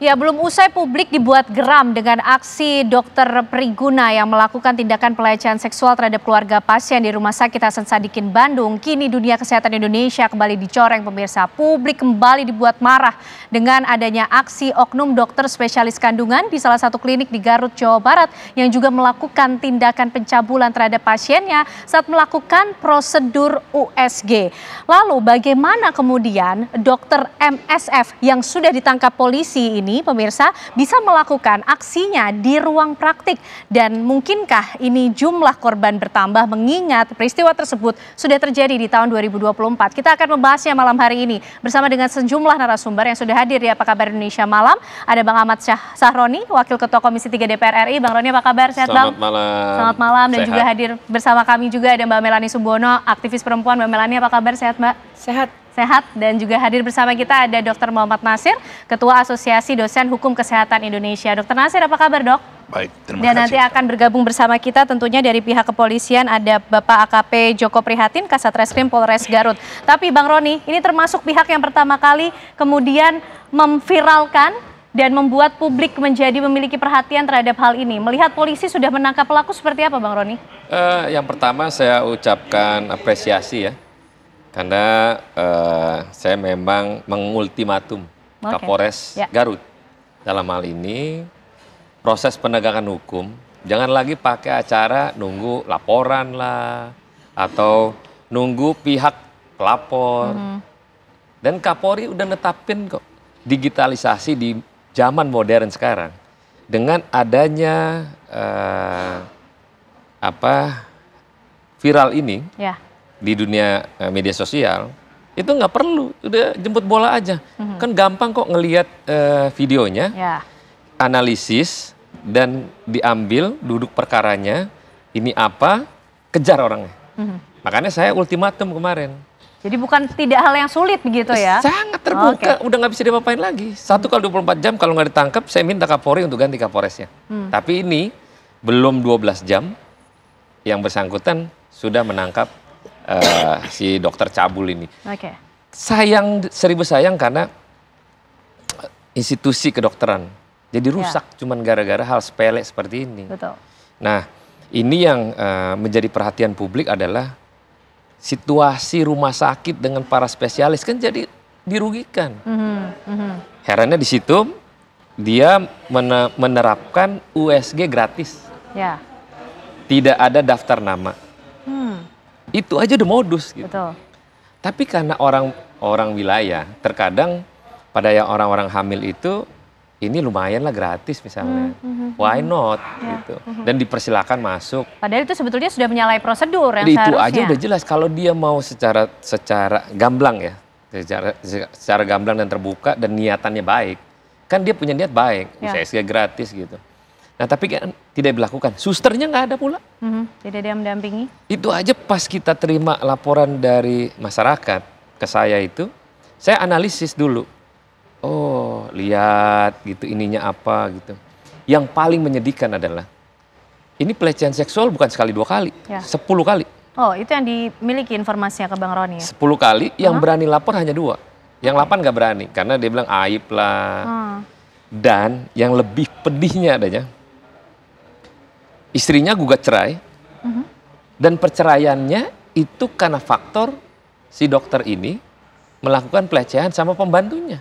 Ya, belum usai publik dibuat geram dengan aksi dokter Priguna yang melakukan tindakan pelecehan seksual terhadap keluarga pasien di Rumah Sakit Hasan Sadikin Bandung. Kini dunia kesehatan Indonesia kembali dicoreng pemirsa. Publik kembali dibuat marah dengan adanya aksi oknum dokter spesialis kandungan di salah satu klinik di Garut, Jawa Barat yang juga melakukan tindakan pencabulan terhadap pasiennya saat melakukan prosedur USG. Lalu bagaimana kemudian dokter MSF yang sudah ditangkap polisi ini pemirsa bisa melakukan aksinya di ruang praktik, dan mungkinkah ini jumlah korban bertambah mengingat peristiwa tersebut sudah terjadi di tahun 2024. Kita akan membahasnya malam hari ini bersama dengan sejumlah narasumber yang sudah hadir di Apa Kabar Indonesia Malam. Ada Bang Ahmad Sahroni, Wakil Ketua Komisi 3 DPR RI. Bang Roni, apa kabar? Sehat, Bang? Selamat malam. Selamat malam. Dan Sehat. juga hadir bersama kami juga ada Mbak Melani Subono, aktivis perempuan. Mbak Melani, apa kabar? Sehat, Mbak? Sehat. Sehat. Dan juga hadir bersama kita ada Dr. Muhammad Nasir, Ketua Asosiasi Dosen Hukum Kesehatan Indonesia. Dr. Nasir, apa kabar, Dok? Baik, terima Dan kasih. nanti akan bergabung bersama kita tentunya dari pihak kepolisian ada Bapak AKP Joko Prihatin, Kasat Reskrim Polres Garut. Tapi Bang Roni, ini termasuk pihak yang pertama kali kemudian memviralkan dan membuat publik menjadi memiliki perhatian terhadap hal ini. Melihat polisi sudah menangkap pelaku seperti apa, Bang Roni? Yang pertama saya ucapkan apresiasi ya, karena saya memang mengultimatum Kapolres Garut. Dalam hal ini proses penegakan hukum jangan lagi pakai acara nunggu laporan lah atau nunggu pihak pelapor. Dan Kapolri udah netapin kok digitalisasi di zaman modern sekarang dengan adanya viral ini di dunia media sosial, itu nggak perlu, udah jemput bola aja. Kan gampang kok ngelihat videonya, analisis dan diambil duduk perkaranya, ini apa, kejar orangnya. Makanya saya ultimatum kemarin. Jadi bukan tidak hal yang sulit begitu ya? Sangat terbuka, udah nggak bisa diapa-apain lagi. 1 kali 24 jam kalau nggak ditangkap, saya minta Kapolri untuk ganti Kapolresnya. Tapi ini belum 12 jam, yang bersangkutan sudah menangkap si dokter cabul ini. Sayang, seribu sayang karena institusi kedokteran jadi rusak cuman gara-gara hal sepele seperti ini. Betul. Nah, ini yang menjadi perhatian publik adalah situasi rumah sakit dengan para spesialis kan jadi dirugikan. Herannya di situ dia menerapkan USG gratis. Tidak ada daftar nama. Itu aja udah modus gitu. Betul. Tapi karena orang wilayah terkadang pada yang orang-orang hamil itu ini lumayan lah gratis misalnya, why not gitu, dan dipersilakan masuk. Padahal itu sebetulnya sudah menyalahi prosedur yang itu seharusnya. Aja udah jelas kalau dia mau secara gamblang ya, secara gamblang dan terbuka dan niatannya baik, kan dia punya niat baik, USG gratis gitu. Nah tapi kan tidak dilakukan, susternya nggak ada pula. Tidak ada yang mendampingi. Itu aja pas kita terima laporan dari masyarakat ke saya itu, saya analisis dulu. Oh, lihat gitu ininya apa gitu. Yang paling menyedihkan adalah ini pelecehan seksual bukan sekali 2 kali, 10 kali. Oh, itu yang dimiliki informasinya ke Bang Roni ya? 10 kali, yang berani lapor hanya 2. Yang 8 nggak berani karena dia bilang aib lah. Dan yang lebih pedihnya adanya, istrinya gugat cerai dan perceraiannya itu karena faktor si dokter ini melakukan pelecehan sama pembantunya.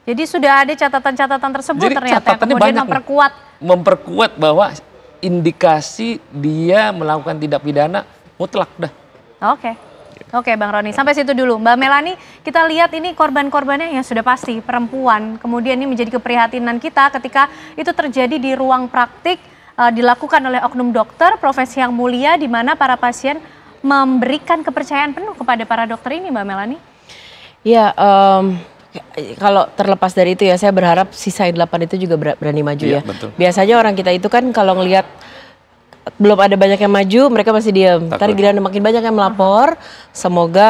Jadi sudah ada catatan-catatan tersebut. Jadi ternyata yang kemudian memperkuat bahwa indikasi dia melakukan tindak pidana mutlak dah. Oke, Bang Roni, sampai situ dulu. Mbak Melani, kita lihat ini korban-korbannya yang sudah pasti perempuan. Kemudian ini menjadi keprihatinan kita ketika itu terjadi di ruang praktik, dilakukan oleh oknum dokter, profesi yang mulia, di mana para pasien memberikan kepercayaan penuh kepada para dokter ini, Mbak Melani. Ya, kalau terlepas dari itu ya, saya berharap sisa 8 itu juga berani maju ya. Betul. Biasanya orang kita itu kan kalau ngelihat belum ada banyak yang maju, mereka masih diam. Ntar giliran makin banyak yang melapor, semoga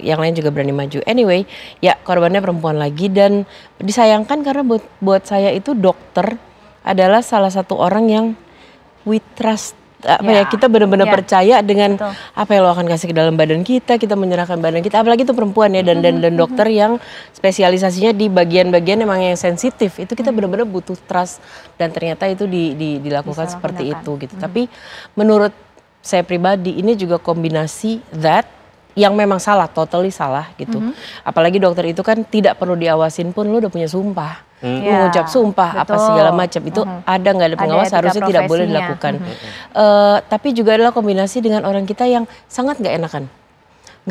yang lain juga berani maju. Anyway, ya korbannya perempuan lagi dan disayangkan karena buat saya itu dokter adalah salah satu orang yang we trust kita benar-benar percaya dengan apa yang lo akan kasih ke dalam badan kita menyerahkan badan kita, apalagi itu perempuan ya, dan dokter yang spesialisasinya di bagian-bagian emang yang sensitif, itu kita benar-benar butuh trust, dan ternyata itu dilakukan seperti itu gitu. Tapi menurut saya pribadi ini juga kombinasi yang memang salah, totally salah gitu. Apalagi dokter itu kan tidak perlu diawasin pun lo udah punya sumpah. Mengucap sumpah apa segala macam itu ada, nggak ada pengawas, harusnya tidak boleh dilakukan. Tapi juga adalah kombinasi dengan orang kita yang sangat nggak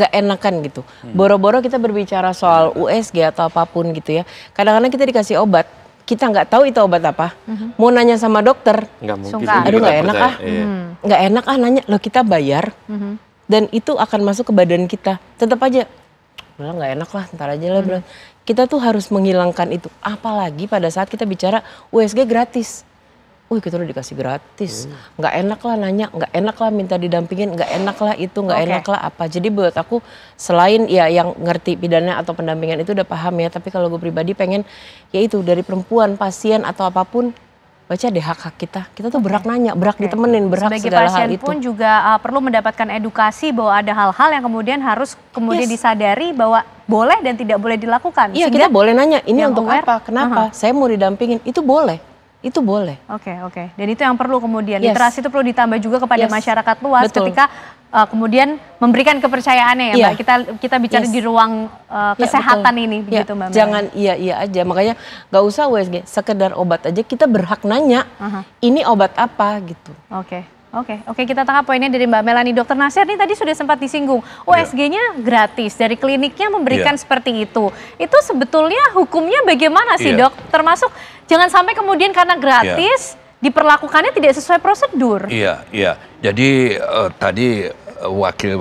enakan gitu. Boro-boro kita berbicara soal USG atau apapun gitu ya, kadang-kadang kita dikasih obat, kita nggak tahu itu obat apa, mau nanya sama dokter, aduh nggak enak nggak enak nanya, lo kita bayar, dan itu akan masuk ke badan kita, tetap aja nggak enak lah, ntar aja lah. Kita tuh harus menghilangkan itu, apalagi pada saat kita bicara USG gratis. Kita udah dikasih gratis, nggak enak lah nanya, nggak enak lah minta didampingin, nggak enak lah itu, nggak enak lah apa. Jadi buat aku selain ya yang ngerti pidana atau pendampingan itu udah paham ya, tapi kalau gue pribadi pengen ya itu dari perempuan, pasien atau apapun, baca deh hak-hak kita tuh berhak nanya, berhak ditemenin, berhak sebagai segala hal pasien itu. pun juga perlu mendapatkan edukasi bahwa ada hal-hal yang kemudian harus disadari bahwa boleh dan tidak boleh dilakukan. Iya, kita boleh nanya, ini untuk apa, kenapa, saya mau didampingin, itu boleh. Itu boleh. Oke. Dan itu yang perlu kemudian, literasi itu perlu ditambah juga kepada masyarakat luas. Betul. Ketika kemudian memberikan kepercayaannya ya Mbak, kita bicara di ruang kesehatan ini, begitu Mbak. Jangan iya aja, makanya gak usah USG, sekedar obat aja kita berhak nanya, ini obat apa gitu. Oke, kita tangkap poinnya dari Mbak Melanie. Dokter Nasir ini tadi sudah sempat disinggung, USG-nya gratis, dari kliniknya memberikan seperti itu. Itu sebetulnya hukumnya bagaimana sih dok? Termasuk jangan sampai kemudian karena gratis diperlakukannya tidak sesuai prosedur. Iya. Jadi tadi wakil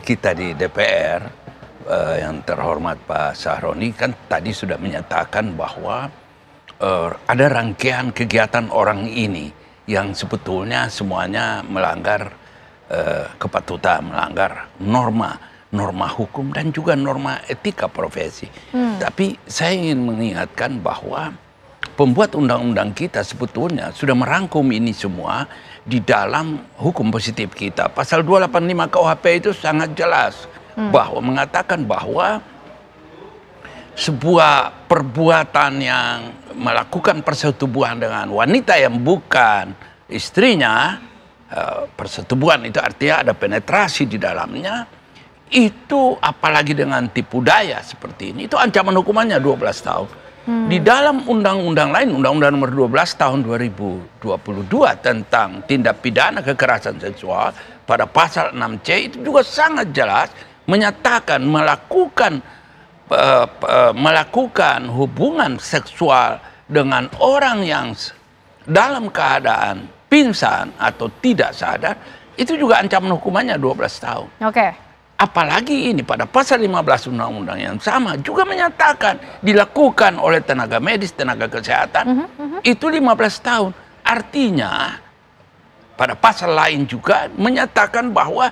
kita di DPR yang terhormat Pak Sahroni kan tadi sudah menyatakan bahwa ada rangkaian kegiatan orang ini yang sebetulnya semuanya melanggar kepatutan, melanggar norma hukum dan juga norma etika profesi. Tapi saya ingin mengingatkan bahwa pembuat undang-undang kita sebetulnya sudah merangkum ini semua di dalam hukum positif kita. Pasal 285 KUHP itu sangat jelas bahwa mengatakan bahwa sebuah perbuatan yang melakukan persetubuhan dengan wanita yang bukan istrinya, persetubuhan itu artinya ada penetrasi di dalamnya, itu apalagi dengan tipu daya seperti ini, itu ancaman hukumannya 12 tahun. Di dalam undang-undang lain, Undang-Undang Nomor 12 Tahun 2022 tentang tindak pidana kekerasan seksual pada pasal 6C itu juga sangat jelas menyatakan melakukan hubungan seksual dengan orang yang dalam keadaan pingsan atau tidak sadar, itu juga ancaman hukumannya 12 tahun. Apalagi ini pada pasal 15 undang-undang yang sama juga menyatakan dilakukan oleh tenaga medis, tenaga kesehatan, itu 15 tahun. Artinya pada pasal lain juga menyatakan bahwa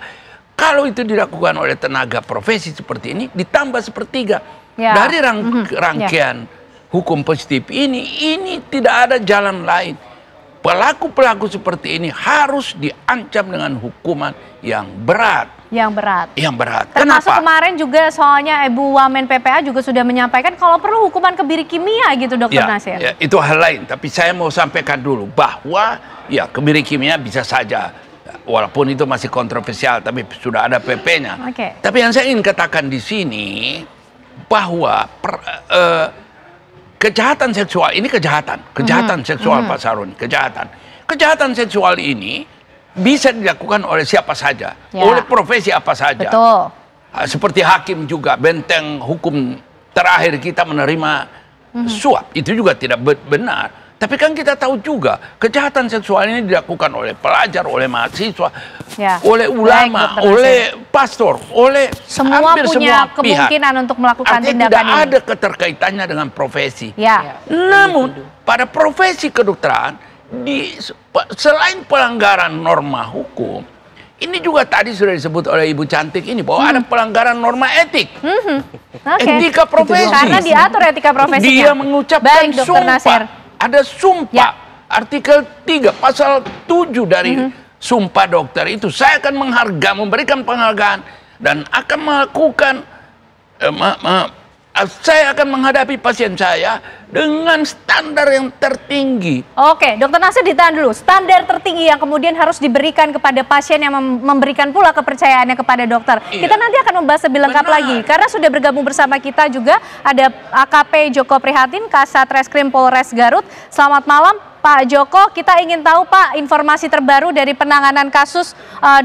kalau itu dilakukan oleh tenaga profesi seperti ini, ditambah sepertiga. Dari rangkaian hukum positif ini tidak ada jalan lain. Pelaku-pelaku seperti ini harus diancam dengan hukuman yang berat. Termasuk kemarin juga soalnya Ibu Wamen PPA juga sudah menyampaikan kalau perlu hukuman kebiri kimia gitu Dokter Nasir. Ya, itu hal lain. Tapi saya mau sampaikan dulu bahwa ya kebiri kimia bisa saja. Walaupun itu masih kontroversial, tapi sudah ada PP-nya. Tapi yang saya ingin katakan di sini bahwa kejahatan seksual ini kejahatan seksual Pak Sahroni, kejahatan seksual ini bisa dilakukan oleh siapa saja, oleh profesi apa saja. Seperti hakim juga, benteng hukum terakhir kita menerima suap, itu juga tidak benar. Tapi kan kita tahu juga kejahatan seksual ini dilakukan oleh pelajar, oleh mahasiswa, oleh ulama, oleh pastor, oleh hampir semua pihak. Kemungkinan untuk melakukan tindakan ini. Tidak ada keterkaitannya dengan profesi. Namun pada profesi kedokteran, selain pelanggaran norma hukum, ini juga tadi sudah disebut oleh Ibu Cantik ini bahwa ada pelanggaran norma etik, etika profesi. Karena diatur etika profesinya. Dia mengucapkan sumpah. Ada sumpah, artikel 3, pasal 7 dari Sumpah dokter itu saya akan memberikan penghargaan dan akan melakukan saya akan menghadapi pasien saya dengan standar yang tertinggi. Oke, Dokter Nasir ditahan dulu. Standar tertinggi yang kemudian harus diberikan kepada pasien yang memberikan pula kepercayaannya kepada dokter. Iya. Kita nanti akan membahas lebih lengkap lagi. Karena sudah bergabung bersama kita juga ada AKP Joko Prihatin, Kasat Reskrim Polres Garut. Selamat malam Pak Joko, kita ingin tahu Pak informasi terbaru dari penanganan kasus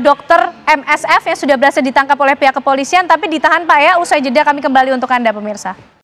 dokter MSF yang sudah berhasil ditangkap oleh pihak kepolisian tapi ditahan Pak ya. Usai jeda kami kembali untuk Anda pemirsa.